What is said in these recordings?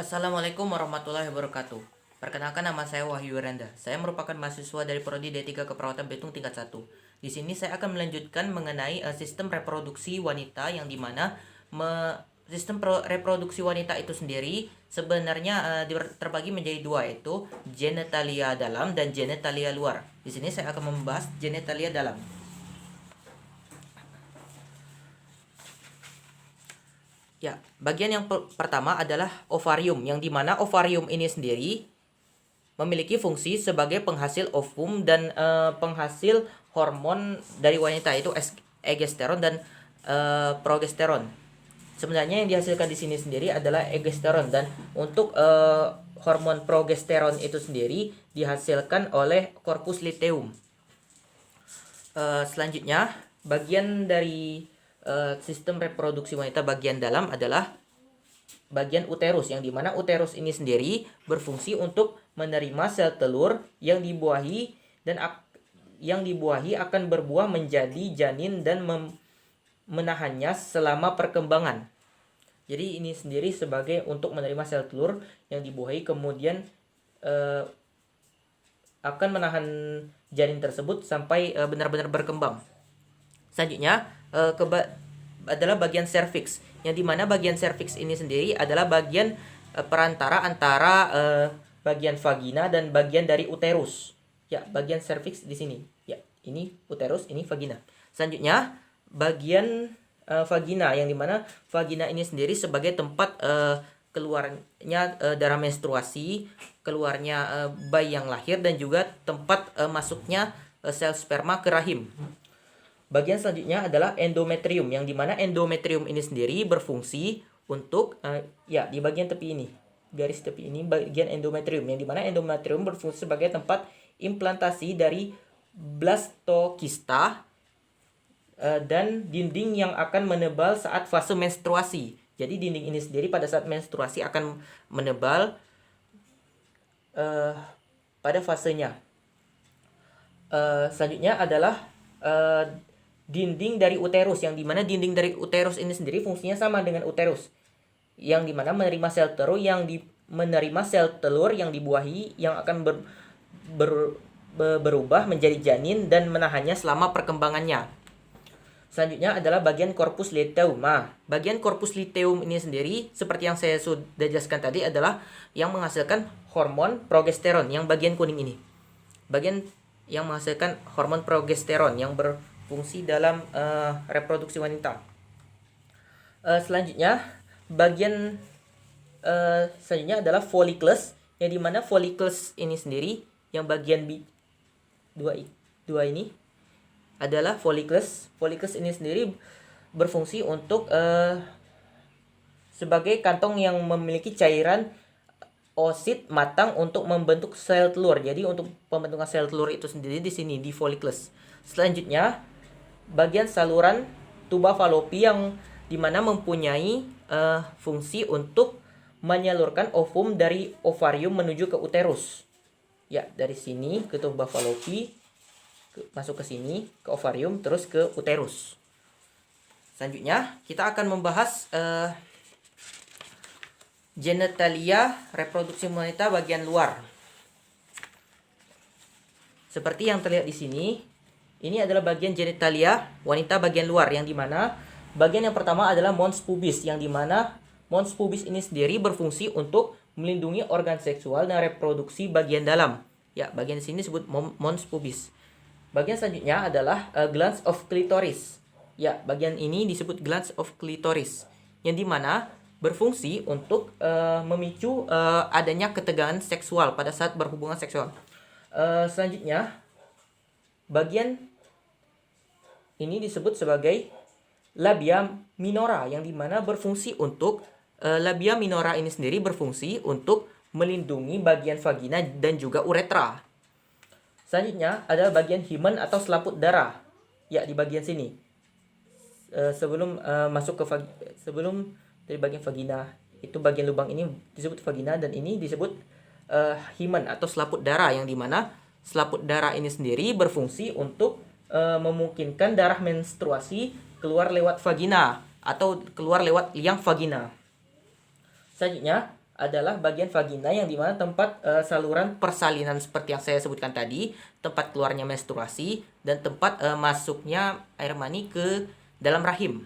Assalamualaikum warahmatullahi wabarakatuh. Perkenalkan, nama saya Wahyu Wiranda. Saya merupakan mahasiswa dari Prodi D3 Keperawatan Bitung tingkat 1. Di sini saya akan melanjutkan mengenai sistem reproduksi wanita, yang dimana reproduksi wanita itu sendiri sebenarnya terbagi menjadi dua, yaitu genitalia dalam dan genitalia luar. Di sini saya akan membahas genitalia dalam. Ya, bagian yang pertama adalah ovarium, yang dimana ovarium ini sendiri memiliki fungsi sebagai penghasil ovum dan penghasil hormon dari wanita, yaitu egesteron dan progesteron. Sebenarnya yang dihasilkan di sini sendiri adalah egesteron, dan untuk hormon progesteron itu sendiri dihasilkan oleh corpus luteum. Selanjutnya, bagian dari sistem reproduksi wanita bagian dalam adalah bagian uterus, yang dimana uterus ini sendiri berfungsi untuk menerima sel telur yang dibuahi akan berbuah menjadi janin dan menahannya selama perkembangan. Jadi ini sendiri sebagai untuk menerima sel telur yang dibuahi, kemudian akan menahan janin tersebut sampai benar-benar berkembang. Selanjutnya adalah bagian serviks, yang dimana bagian serviks ini sendiri adalah bagian perantara antara bagian vagina dan bagian dari uterus. Ya, bagian serviks di sini. Ya, ini uterus, ini vagina. Selanjutnya bagian vagina, yang dimana vagina ini sendiri sebagai tempat keluarnya darah menstruasi, keluarnya bayi yang lahir, dan juga tempat masuknya sel sperma ke rahim. Bagian selanjutnya adalah endometrium, yang dimana endometrium ini sendiri berfungsi untuk di bagian tepi ini, garis tepi ini bagian endometrium, yang dimana endometrium berfungsi sebagai tempat implantasi dari blastokista dan dinding yang akan menebal saat fase menstruasi. Jadi dinding ini sendiri pada saat menstruasi akan menebal pada fasenya. Selanjutnya adalah dinding dari uterus, yang dimana dinding dari uterus ini sendiri fungsinya sama dengan uterus, yang dimana menerima sel telur yang dibuahi, yang akan berubah menjadi janin dan menahannya selama perkembangannya. Selanjutnya adalah bagian corpus luteum. Bagian corpus luteum ini sendiri, seperti yang saya sudah jelaskan tadi, adalah yang menghasilkan hormon progesteron, yang bagian kuning ini. Bagian yang menghasilkan hormon progesteron yang berfungsi dalam reproduksi wanita. Selanjutnya, bagian selanjutnya adalah follicles, yang dimana follicles ini sendiri, yang bagian dua ini adalah follicles. Follicles ini sendiri berfungsi untuk sebagai kantong yang memiliki cairan oosit matang untuk membentuk sel telur. Jadi untuk pembentukan sel telur itu sendiri di sini di follicles. Selanjutnya, bagian saluran tuba falopi, yang dimana mempunyai fungsi untuk menyalurkan ovum dari ovarium menuju ke uterus. Ya, dari sini ke tuba falopi, masuk ke sini ke ovarium, terus ke uterus. Selanjutnya kita akan membahas genitalia reproduksi wanita bagian luar. Seperti yang terlihat di sini, ini adalah bagian genitalia wanita bagian luar, yang dimana bagian yang pertama adalah mons pubis, yang dimana mons pubis ini sendiri berfungsi untuk melindungi organ seksual dan reproduksi bagian dalam. Ya, bagian sini disebut mons pubis. Bagian selanjutnya adalah glans of clitoris. Ya, bagian ini disebut glans of clitoris, yang dimana berfungsi untuk memicu adanya ketegangan seksual pada saat berhubungan seksual. Selanjutnya, bagian ini disebut sebagai labia minora, yang dimana berfungsi untuk labia minora ini sendiri berfungsi untuk melindungi bagian vagina dan juga uretra. Selanjutnya adalah bagian hymen atau selaput darah. Ya, di bagian sini. Sebelum sebelum dari bagian vagina, itu bagian lubang ini disebut vagina, dan ini disebut hymen atau selaput darah, yang dimana selaput darah ini sendiri berfungsi untuk memungkinkan darah menstruasi keluar lewat vagina atau keluar lewat liang vagina. Selanjutnya adalah bagian vagina yang dimana tempat saluran persalinan seperti yang saya sebutkan tadi, tempat keluarnya menstruasi, dan tempat masuknya air mani ke dalam rahim.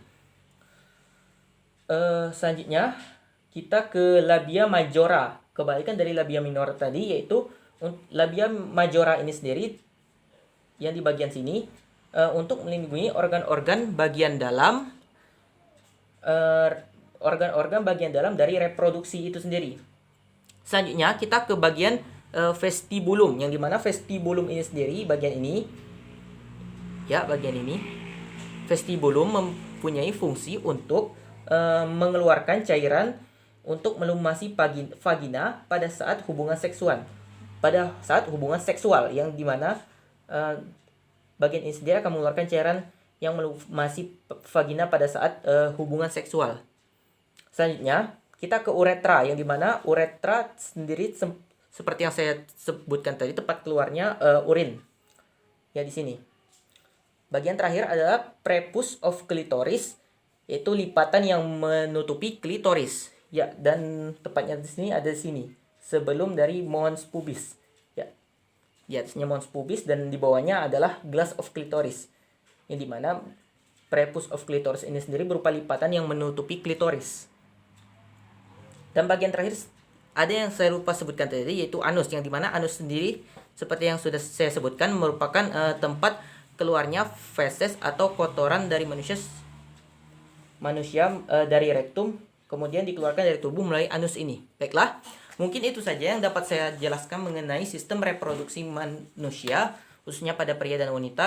Selanjutnya kita ke labia majora, kebalikan dari labia minora tadi, yaitu labia majora ini sendiri yang di bagian sini untuk melindungi organ-organ bagian dalam dari reproduksi itu sendiri. Selanjutnya kita ke bagian vestibulum, yang dimana vestibulum ini sendiri, bagian ini vestibulum mempunyai fungsi untuk mengeluarkan cairan untuk melumasi vagina pada saat hubungan seksual. Yang dimana bagian ini sendiri akan mengeluarkan cairan yang melumasi vagina pada saat hubungan seksual. Selanjutnya kita ke uretra, yang dimana uretra sendiri seperti yang saya sebutkan tadi, tempat keluarnya urin. Ya, di sini. Bagian terakhir adalah prepuce of clitoris, yaitu lipatan yang menutupi klitoris. Ya, dan tepatnya di sini ada di sini, sebelum dari mons pubis. Ya. Di atasnya mons pubis dan di bawahnya adalah glass of clitoris. Yang dimana prepuce of clitoris ini sendiri berupa lipatan yang menutupi klitoris. Dan bagian terakhir ada yang saya lupa sebutkan tadi, yaitu anus, yang dimana anus sendiri seperti yang sudah saya sebutkan merupakan tempat keluarnya feses atau kotoran dari manusia dari rektum, kemudian dikeluarkan dari tubuh melalui anus ini. Baiklah, mungkin itu saja yang dapat saya jelaskan mengenai sistem reproduksi manusia, khususnya pada pria dan wanita.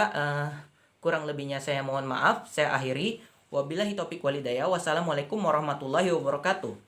Kurang lebihnya saya mohon maaf. Saya akhiri. Wabillahi taufiq walhidayah. Wassalamualaikum warahmatullahi wabarakatuh.